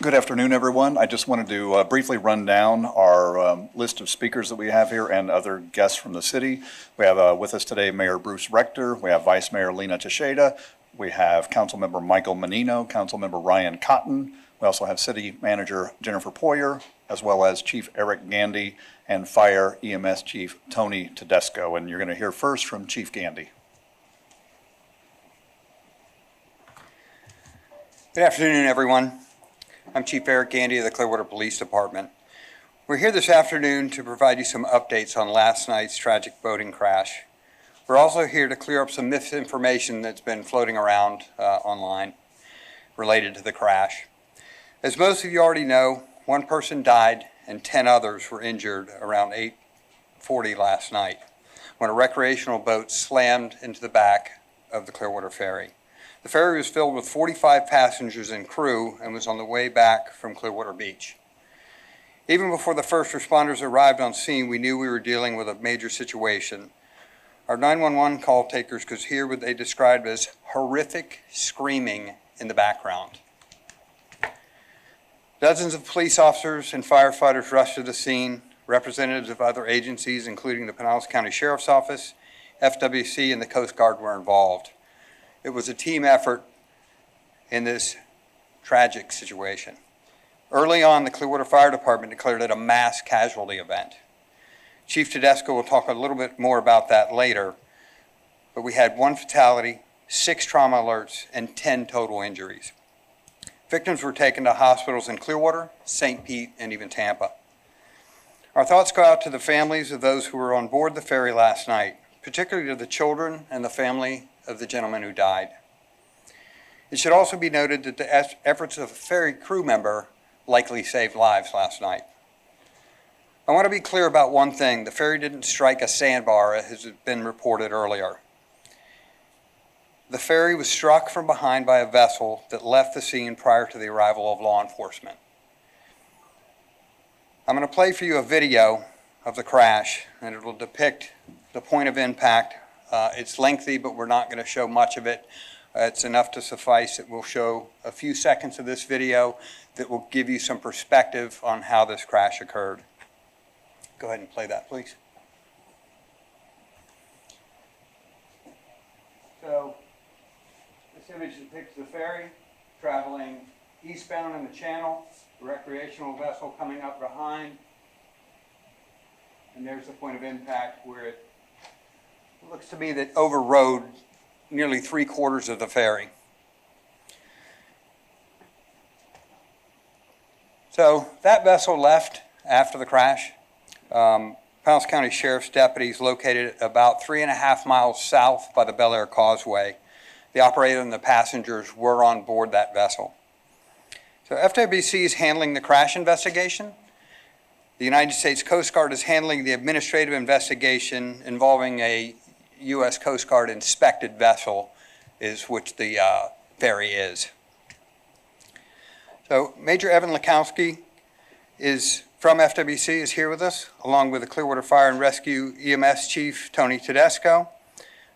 Good afternoon, everyone. I just wanted to briefly run down our list of speakers that we have here and other guests from the city. We have with us today Mayor Bruce Rector. We have Vice Mayor Lena Teixeira. We have Councilmember Michael Menino, Councilmember Ryan Cotton. We also have City Manager Jennifer Poyer, as well as Chief Eric Gandy and Fire EMS Chief Tony Tedesco. And you're going to hear first from Chief Gandy. Good afternoon, everyone. I'm Chief Eric Gandy of the Clearwater Police Department. We're here this afternoon to provide you some updates on last night's tragic boating crash. We're also here to clear up some misinformation that's been floating around online related to the crash. As most of you already know, one person died and 10 others were injured around 8:40 last night when a recreational boat slammed into the back of the Clearwater Ferry. The ferry was filled with 45 passengers and crew and was on the way back from Clearwater Beach. Even before the first responders arrived on scene, we knew we were dealing with a major situation. Our 911 call takers could hear what they described as horrific screaming in the background. Dozens of police officers and firefighters rushed to the scene. Representatives of other agencies, including the Pinellas County Sheriff's Office, FWC, and the Coast Guard were involved. It was a team effort in this tragic situation. Early on, the Clearwater Fire Department declared it a mass casualty event. Chief Tedesco will talk a little bit more about that later, but we had 1 fatality, 6 trauma alerts, and 10 total injuries. Victims were taken to hospitals in Clearwater, St. Pete, and even Tampa. Our thoughts go out to the families of those who were on board the ferry last night, particularly to the children and the family of the gentleman who died. It should also be noted that the efforts of a ferry crew member likely saved lives last night. I want to be clear about one thing. The ferry didn't strike a sandbar, as has been reported earlier. The ferry was struck from behind by a vessel that left the scene prior to the arrival of law enforcement. I'm going to play for you a video of the crash, and it will depict the point of impact. It's lengthy, but we're not going to show much of it. It's enough to suffice that we'll show a few seconds of this video that will give you some perspective on how this crash occurred. Go ahead and play that, please. So this image depicts the ferry traveling eastbound in the channel, the recreational vessel coming up behind, and there's the point of impact where it looks to me that overrode nearly 3/4 of the ferry. So that vessel left after the crash. Pinellas County Sheriff's deputies located about 3.5 miles south by the Memorial Causeway. The operator and the passengers were on board that vessel. So FWC is handling the crash investigation. The United States Coast Guard is handling the administrative investigation involving a U.S. Coast Guard inspected vessel, is which the ferry is. So Major Evan Lakowski is from FWC, is here with us, along with the Clearwater Fire and Rescue EMS Chief Tony Tedesco.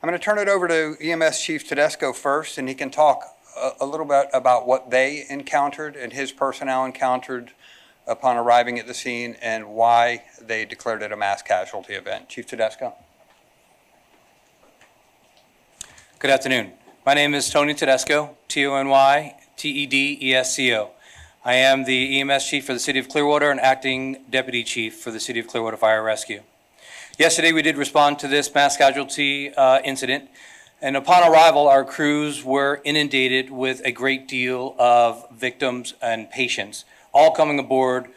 I'm going to turn it over to EMS Chief Tedesco first, and he can talk a little bit about what they encountered and his personnel encountered upon arriving at the scene and why they declared it a mass casualty event. Chief Tedesco. Good afternoon. My name is Tony Tedesco, Tony-Tedesco. I am the EMS Chief for the City of Clearwater and Acting Deputy Chief for the City of Clearwater Fire Rescue. Yesterday we did respond to this mass casualty incident, and upon arrival our crews were inundated with a great deal of victims and patients, all coming aboard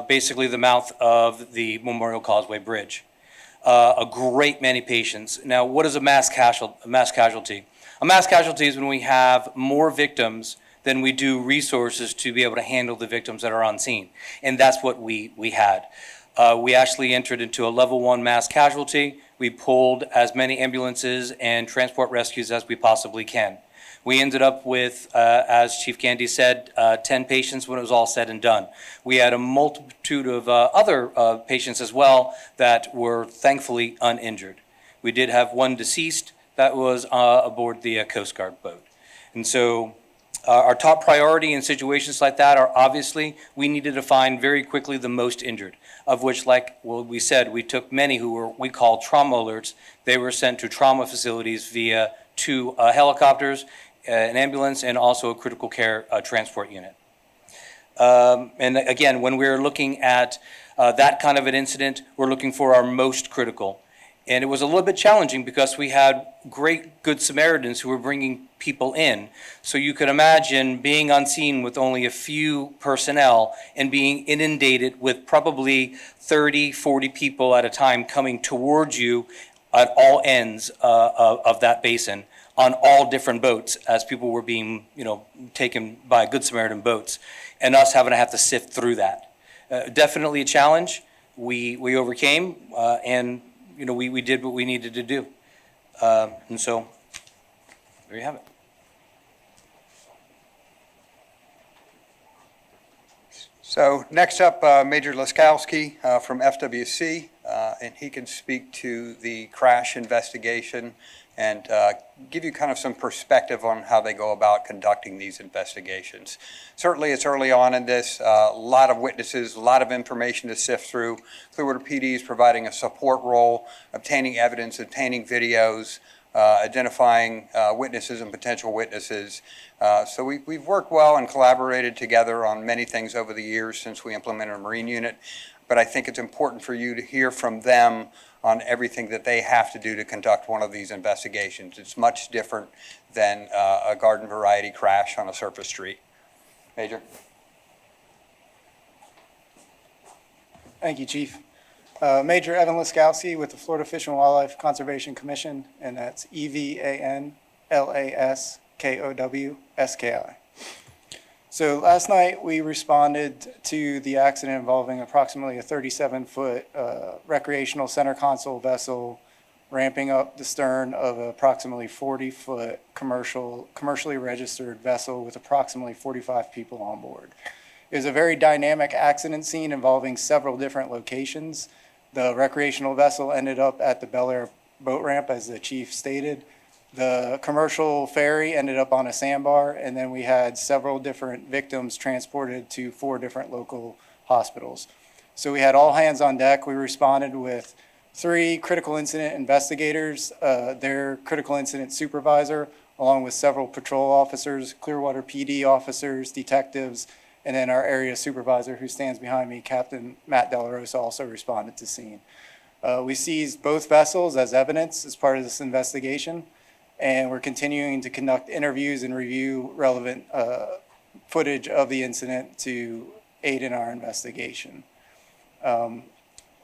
basically the mouth of the Memorial Causeway Bridge. A great many patients. Now, what is a mass casualty? A mass casualty is when we have more victims than we do resources to be able to handle the victims that are on scene. And that's what we had. We actually entered into a level 1 mass casualty. We pulled as many ambulances and transport rescues as we possibly can. We ended up with, as Chief Gandy said, 10 patients when it was all said and done. We had a multitude of other patients as well that were thankfully uninjured. We did have one deceased that was aboard the Coast Guard boat. And so Our top priority in situations like that are obviously, we needed to find very quickly the most injured, of which, like we said, we took many who were, we call trauma alerts. They were sent to trauma facilities via two helicopters, an ambulance, and also a critical care transport unit. And again, when we're looking at that kind of an incident, we're looking for our most critical. And it was a little bit challenging because we had great Good Samaritans who were bringing people in. So you could imagine being on scene with only a few personnel and being inundated with probably 30, 40 people at a time coming towards you at all ends of that basin on all different boats as people were being, taken by Good Samaritan boats, and us having to have to sift through that. Definitely a challenge. We overcame, and we did what we needed to do. And so, there you have it. So next up, Major Laskowski from FWC, and he can speak to the crash investigation and give you kind of some perspective on how they go about conducting these investigations. Certainly, it's early on in this, a lot of witnesses, a lot of information to sift through. Clearwater PD is providing a support role, obtaining evidence, obtaining videos, identifying witnesses and potential witnesses. So we've worked well and collaborated together on many things over the years since we implemented a Marine unit, but I think it's important for you to hear from them on everything that they have to do to conduct one of these investigations. It's much different than a garden variety crash on a surface street. Major? Thank you, Chief. Major Evan Laskowski with the Florida Fish and Wildlife Conservation Commission, and that's EVANLASKOWSKI. So last night we responded to the accident involving approximately a 37-foot recreational center console vessel ramping up the stern of an approximately 40-foot commercially registered vessel with approximately 45 people on board. It was a very dynamic accident scene involving several different locations. The recreational vessel ended up at the Bel Air boat ramp, as the chief stated. The commercial ferry ended up on a sandbar, and then we had several different victims transported to 4 different local hospitals. So we had all hands on deck. We responded with 3 critical incident investigators, their critical incident supervisor, along with several patrol officers, Clearwater PD officers, detectives, and then our area supervisor, who stands behind me, Captain Matt Delarosa, also responded to scene. We seized both vessels as evidence as part of this investigation, and we're continuing to conduct interviews and review relevant footage of the incident to aid in our investigation.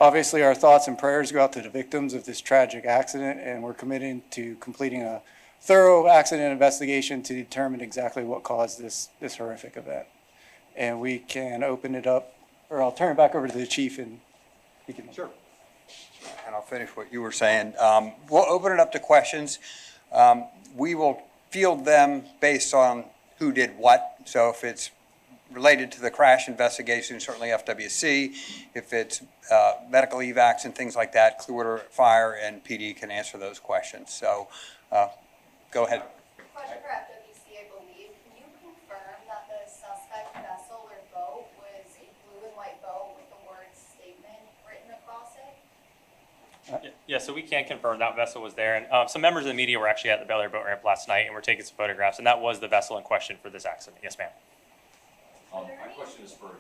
Obviously, our thoughts and prayers go out to the victims of this tragic accident, and we're committed to completing a thorough accident investigation to determine exactly what caused this horrific event. And we can open it up, or I'll turn it back over to the chief, and he can. Sure. And I'll finish what you were saying. We'll open it up to questions. We will field them based on who did what. So if it's related to the crash investigation, certainly FWC. If it's medical evacs and things like that, Clearwater Fire and PD can answer those questions. So go ahead. Question for FWC, I believe. Can you confirm that the suspect vessel or boat was a blue and white boat with the word statement written across it? Yeah, so we can confirm that vessel was there, and some members of the media were actually at the Bel Air boat ramp last night, and we're taking some photographs, and that was the vessel in question for this accident. Yes, ma'am. My question is for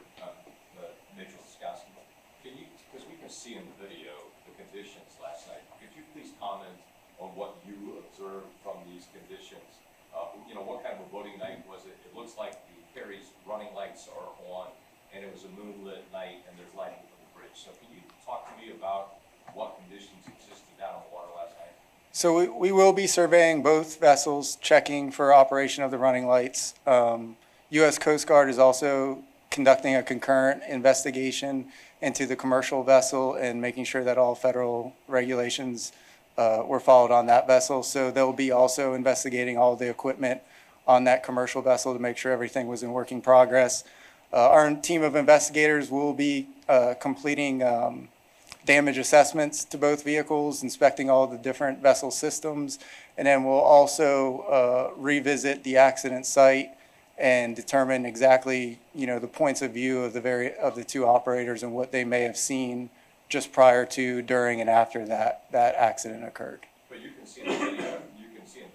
Major Laskowski. Can you, because we can see in the video the conditions last night, could you please comment on what you observed from these conditions? What kind of a boating night was it? It looks like the ferry's running lights are on, and it was a moonlit night, and there's lighting from the bridge. So can you talk to me about what conditions existed down on the water last night? So we will be surveying both vessels, checking for operation of the running lights. U.S. Coast Guard is also conducting a concurrent investigation into the commercial vessel and making sure that all federal regulations were followed on that vessel. So they'll be also investigating all the equipment on that commercial vessel to make sure everything was in working progress. Our team of investigators will be completing damage assessments to both vehicles, inspecting all the different vessel systems, and then we'll also revisit the accident site and determine exactly, the points of view of the two operators and what they may have seen just prior to, during, and after that accident occurred. But you can see in the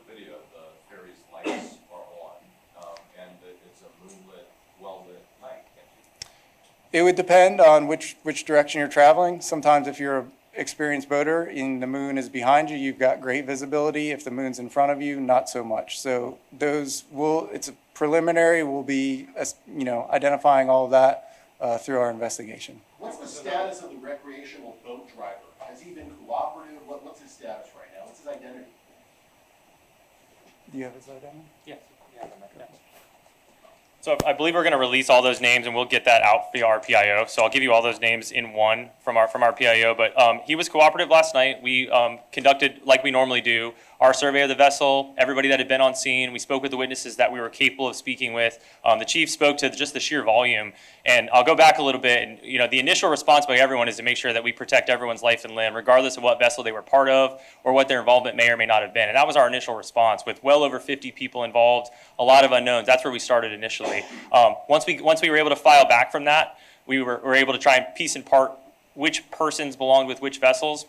video, the ferry's lights are on, and that it's a moonlit, well-lit night, can't you? It would depend on which direction you're traveling. Sometimes if you're an experienced boater and the moon is behind you, you've got great visibility. If the moon's in front of you, not so much. So it's a preliminary, we'll be, identifying all of that through our investigation. What's the status of the recreational boat driver? Has he been cooperative? What's his status right now? What's his identity? Do you have his identity? Yes. So I believe we're going to release all those names, and we'll get that out via our PIO. So I'll give you all those names in one from our PIO. But he was cooperative last night. We conducted, like we normally do, our survey of the vessel, everybody that had been on scene. We spoke with the witnesses that we were capable of speaking with. The chief spoke to just the sheer volume. And I'll go back a little bit. And the initial response by everyone is to make sure that we protect everyone's life and limb, regardless of what vessel they were part of or what their involvement may or may not have been. And that was our initial response, with well over 50 people involved, a lot of unknowns. That's where we started initially. Once we were able to file back from that, we were able to try and piece in part which persons belonged with which vessels,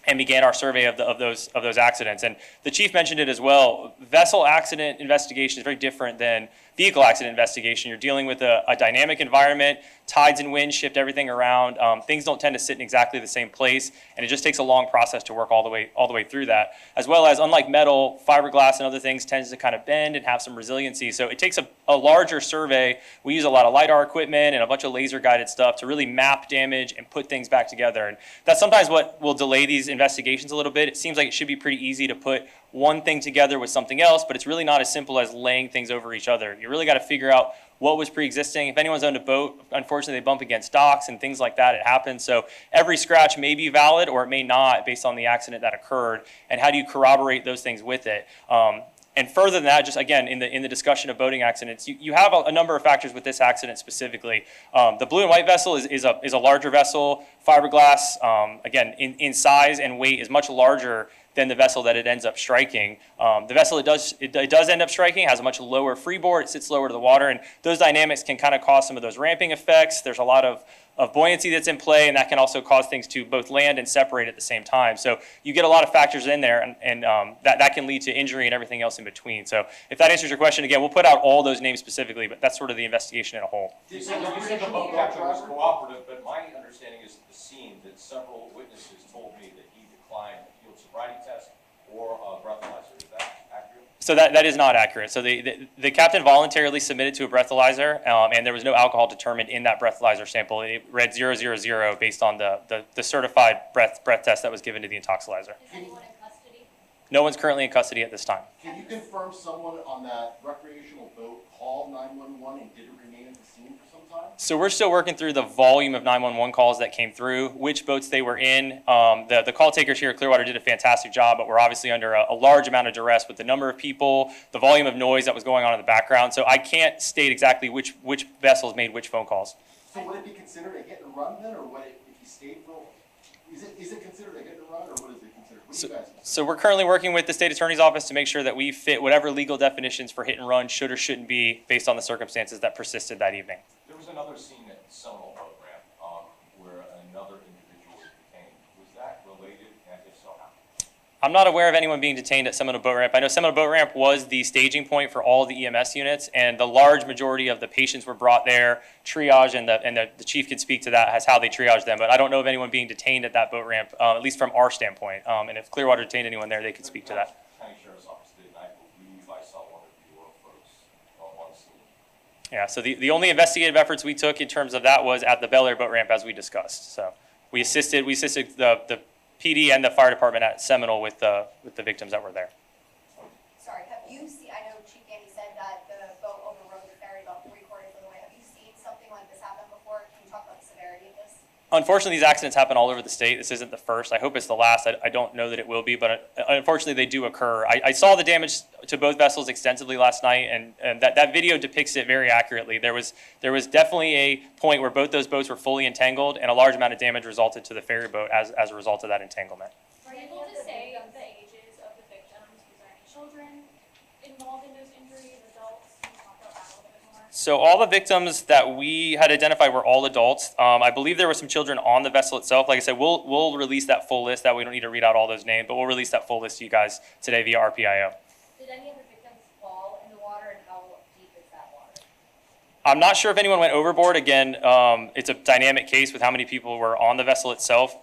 and began our survey of those accidents. And the chief mentioned it as well. Vessel accident investigation is very different than vehicle accident investigation. You're dealing with a dynamic environment. Tides and winds shift everything around. Things don't tend to sit in exactly the same place, and it just takes a long process to work all the way through that. As well as, unlike metal, fiberglass and other things tends to kind of bend and have some resiliency. So it takes a larger survey. We use a lot of LiDAR equipment and a bunch of laser guided stuff to really map damage and put things back together. And that's sometimes what will delay these investigations a little bit. It seems like it should be pretty easy to put one thing together with something else, but it's really not as simple as laying things over each other. You really got to figure out what was pre-existing. If anyone's owned a boat, unfortunately they bump against docks and things like that. It happens. So every scratch may be valid or it may not, based on the accident that occurred, and how do you corroborate those things with it. And further than that, just again, in the discussion of boating accidents, you have a number of factors with this accident specifically. The blue and white vessel is a larger vessel. Fiberglass, again, in size and weight is much larger than the vessel that it ends up striking. The vessel it does end up striking has a much lower freeboard. It sits lower to the water, and those dynamics can kind of cause some of those ramping effects. There's a lot of buoyancy that's in play, and that can also cause things to both land and separate at the same time. So you get a lot of factors in there, and that can lead to injury and everything else in between. So if that answers your question, again, we'll put out all those names specifically, but that's sort of the investigation in a whole. You said the boat captain was cooperative, but my understanding is at the scene that several witnesses told me that he declined a field sobriety test or a breathalyzer. Is that accurate? So that is not accurate. So the captain voluntarily submitted to a breathalyzer, and there was no alcohol determined in that breathalyzer sample. It read 000 based on the certified breath test that was given to the intoxilizer. Is anyone in custody? No one's currently in custody at this time. Can you confirm someone on that recreational boat called 911 and didn't remain at the scene for some time? So we're still working through the volume of 911 calls that came through, which boats they were in. The call takers here at Clearwater did a fantastic job, but we're obviously under a large amount of duress with the number of people, the volume of noise that was going on in the background. So I can't state exactly which vessels made which phone calls. So would it be considered a hit and run then, or if you stayed for? Is it considered a hit and run, or what is it considered? What do you guys consider? So we're currently working with the state attorney's office to make sure that we fit whatever legal definitions for hit and run should or shouldn't be based on the circumstances that persisted that evening. There was another scene at Seminole Boat Ramp where another individual was detained. Was that related, and if so, how? I'm not aware of anyone being detained at Seminole Boat Ramp. I know Seminole Boat Ramp was the staging point for all the EMS units, and the large majority of the patients were brought there, triage, and the chief can speak to that as how they triage them. But I don't know of anyone being detained at that boat ramp, at least from our standpoint. And if Clearwater detained anyone there, they could speak to that. County Sheriff's Office did, and I believe I saw one of your folks on scene. Yeah, so the only investigative efforts we took in terms of that was at the Bel Air Boat Ramp, as we discussed. So we assisted the PD and the fire department at Seminole with the victims that were there. Sorry, have you seen, I know Chief Gandy said that the boat overrode the ferry about 3/4 of the way. Have you seen something like this happen before? Can you talk about the severity of this? Unfortunately, these accidents happen all over the state. This isn't the first. I hope it's the last. I don't know that it will be, but unfortunately they do occur. I saw the damage to both vessels extensively last night, and that video depicts it very accurately. There was definitely a point where both those boats were fully entangled, and a large amount of damage resulted to the ferry boat as a result of that entanglement. Are you able to say the ages of the victims? Was there any children involved in those injuries, adults? Can you talk about that a little bit So all the victims that we had identified were all adults. I believe there were some children on the vessel itself. Like I said, we'll release that full list. That way we don't need to read out all those names, but we'll release that full list to you guys today via RPIO. Did any of the victims fall in the water, and how deep is that water? I'm not sure if anyone went overboard. Again, it's a dynamic case with how many people were on the vessel itself.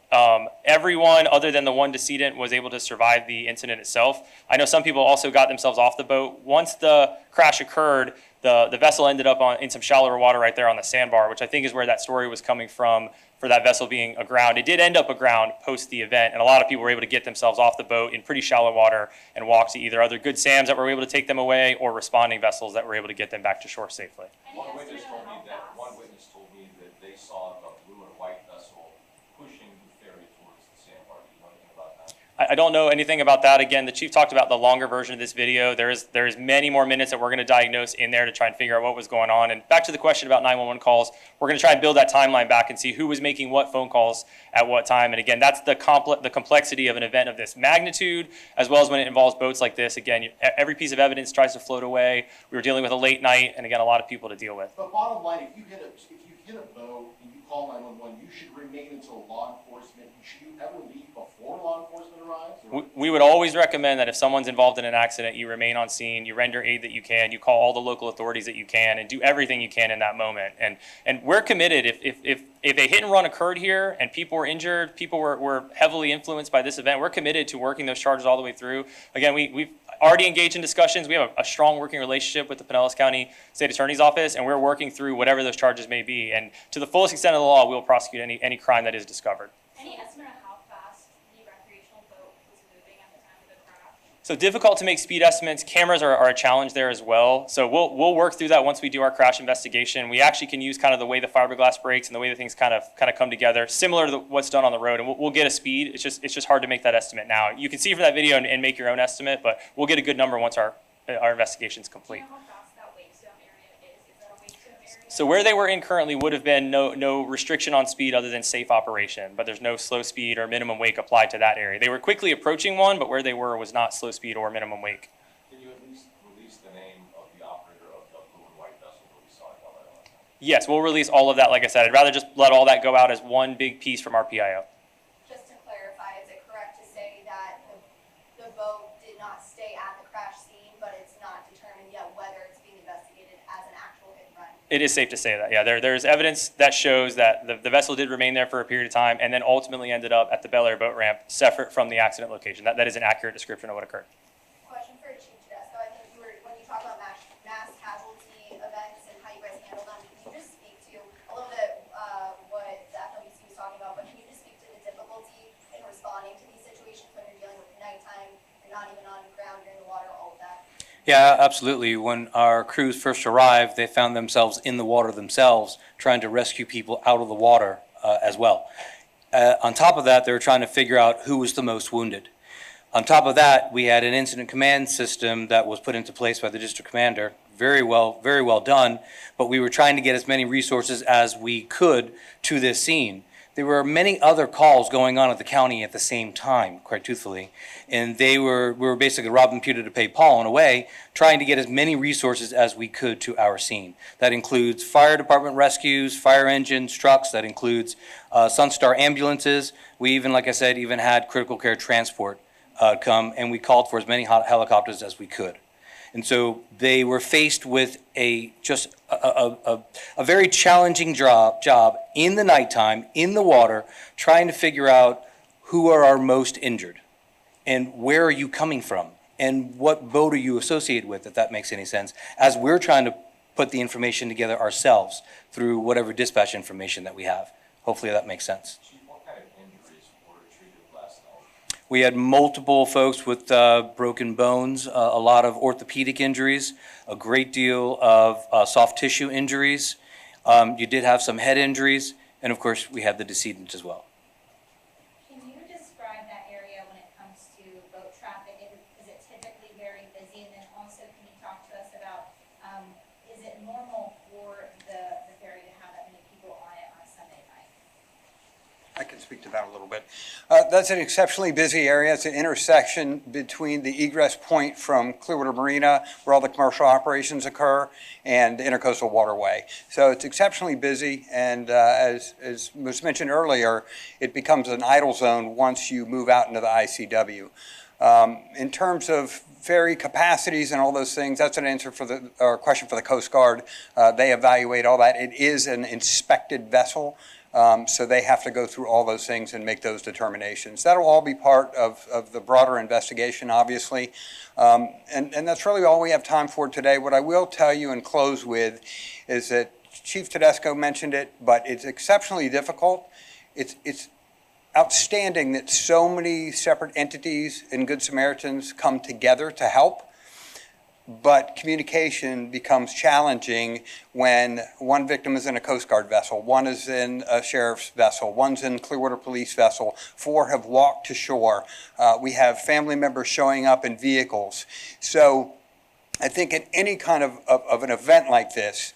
Everyone other than the one decedent was able to survive the incident itself. I know some people also got themselves off the boat. Once the crash occurred, the vessel ended up in some shallower water right there on the sandbar, which I think is where that story was coming from for that vessel being aground. It did end up aground post the event, and a lot of people were able to get themselves off the boat in pretty shallow water and walk to either other Good Sams that were able to take them away or responding vessels that were able to get them back to shore safely. Any One estimate witness on told me how that, fast? one witness told me that they saw a blue and white vessel pushing the ferry towards the sandbar. Do you know anything about that? I don't know anything about that. Again, the chief talked about the longer version of this video. There is many more minutes that we're going to diagnose in there to try and figure out what was going on. And back to the question about 911 calls, we're going to try and build that timeline back and see who was making what phone calls at what time. And again, that's the complexity of an event of this magnitude, as well as when it involves boats like this. Again, every piece of evidence tries to float away. We were dealing with a late night, and again, a lot of people to deal with. But bottom line, if you hit a boat and you call 911, you should remain until law enforcement. Should you ever leave before law enforcement arrives? Or? We would always recommend that if someone's involved in an accident, you remain on scene, you render aid that you can, you call all the local authorities that you can, and do everything you can in that moment. And we're committed. If a hit and run occurred here and people were injured, people were heavily influenced by this event, we're committed to working those charges all the way through. Again, we've already engaged in discussions. We have a strong working relationship with the Pinellas County State Attorney's Office, and we're working through whatever those charges may be. And to the fullest extent of the law, we'll prosecute any crime that is discovered. Any estimate on how fast the recreational boat was moving at the time of the crash? So difficult to make speed estimates. Cameras are a challenge there as well. So we'll work through that once we do our crash investigation. We actually can use kind of the way the fiberglass breaks and the way that things kind of come together, similar to what's done on the road. And we'll get a speed. It's just hard to make that estimate now. You can see from that video and make your own estimate, but we'll get a good number once our investigation's Do complete. you know how fast that wake zone area is? Is that a wake zone area? So where they were in currently would have been no restriction on speed other than safe operation, but there's no slow speed or minimum wake applied to that area. They were quickly approaching one, but where they were was not slow speed or minimum wake. Can you at least release the name of the operator of the blue and white vessel that we saw in LA last night? Yes, we'll release all of that. Like I said, I'd rather just let all that go out as one big piece from our PIO. Just to clarify, is it correct to say that the boat did not stay at the crash scene, but it's not determined yet whether it's being investigated as an actual hit and run? It is safe to say that, yeah. There's evidence that shows that the vessel did remain there for a period of time and then ultimately ended up at the Bel Air boat ramp, separate from the accident location. That is an accurate description of what occurred. Question for Chief Tedesco. I think when you talk about mass casualty events and how you guys handle them, can you just speak to a little bit what the FWC was talking about, but can you just speak to the difficulty in responding to these situations when you're dealing with nighttime, you're not even on ground, you're in the water, all of that? Yeah, absolutely. When our crews first arrived, they found themselves in the water themselves, trying to rescue people out of the water as well. On top of that, they were trying to figure out who was the most wounded. On top of that, we had an incident command system that was put into place by the district commander. Very well done, but we were trying to get as many resources as we could to this scene. There were many other calls going on at the county at the same time, quite truthfully, and we were basically robbing Peter to pay Paul in a way, trying to get as many resources as we could to our scene. That includes fire department rescues, fire engines, trucks. That includes Sunstar ambulances. We even, like I said, even had critical care transport come, and we called for as many helicopters as we could. And so they were faced with a very challenging job in the nighttime, in the water, trying to figure out who are our most injured and where are you coming from and what boat are you associated with, if that makes any sense, as we're trying to put the information together ourselves through whatever dispatch information that we have. Hopefully that makes sense. Chief, what kind of injuries were treated last night? We had multiple folks with broken bones, a lot of orthopedic injuries, a great deal of soft tissue injuries. You did have some head injuries, and of course, we had the decedent as well. Can you describe that area when it comes to boat traffic? Is it typically very busy? And then also, can you talk to us about, is it normal for the ferry to have that many people on it on a Sunday night? I can speak to that a little bit. That's an exceptionally busy area. It's an intersection between the egress point from Clearwater Marina, where all the commercial operations occur, and the Intercoastal Waterway. So it's exceptionally busy, and as was mentioned earlier, it becomes an idle zone once you move out into the ICW. In terms of ferry capacities and all those things, that's an answer for or question for the Coast Guard. They evaluate all that. It is an inspected vessel, so they have to go through all those things and make those determinations. That'll all be part of the broader investigation, obviously. And that's really all we have time for today. What I will tell you and close with is that Chief Tedesco mentioned it, but it's exceptionally difficult. It's outstanding that so many separate entities and Good Samaritans come together to help, but communication becomes challenging when one victim is in a Coast Guard vessel, one is in a sheriff's vessel, one's in Clearwater Police vessel, 4 have walked to shore. We have family members showing up in vehicles. So I think at any kind of an event like this,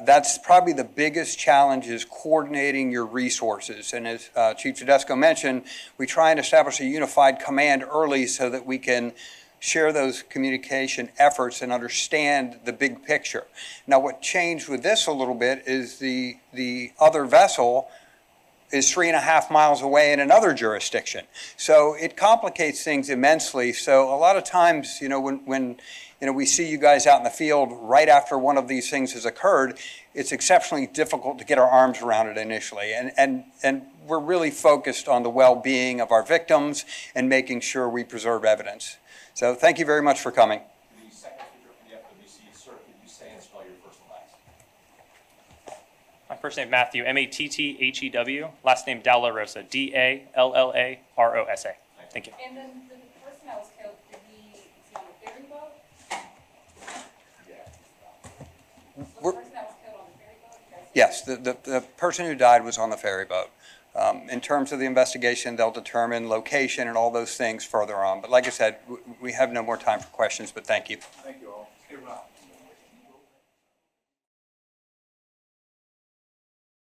that's probably the biggest challenge, is coordinating your resources. And as Chief Tedesco mentioned, we try and establish a unified command early so that we can share those communication efforts and understand the big picture. Now, what changed with this a little bit is the other vessel is 3.5 miles away in another jurisdiction. So it complicates things immensely. So a lot of times, when we see you guys out in the field right after one of these things has occurred, it's exceptionally difficult to get our arms around it initially. And we're really focused on the well-being of our victims and making sure we preserve evidence. So thank you very much for coming. The second speaker for the FWC, sir, could you say and spell your first and last? My first name Matthew, Mathew. Last name Dallarosa, Dallarosa. Thank you. And then the person that was killed, is he on a ferry boat? Was the person that was killed on the ferry boat? Yes, the person who died was on the ferry boat. In terms of the investigation, they'll determine location and all those things further on. But like I said, we have no more time for questions, but thank you. Thank you all.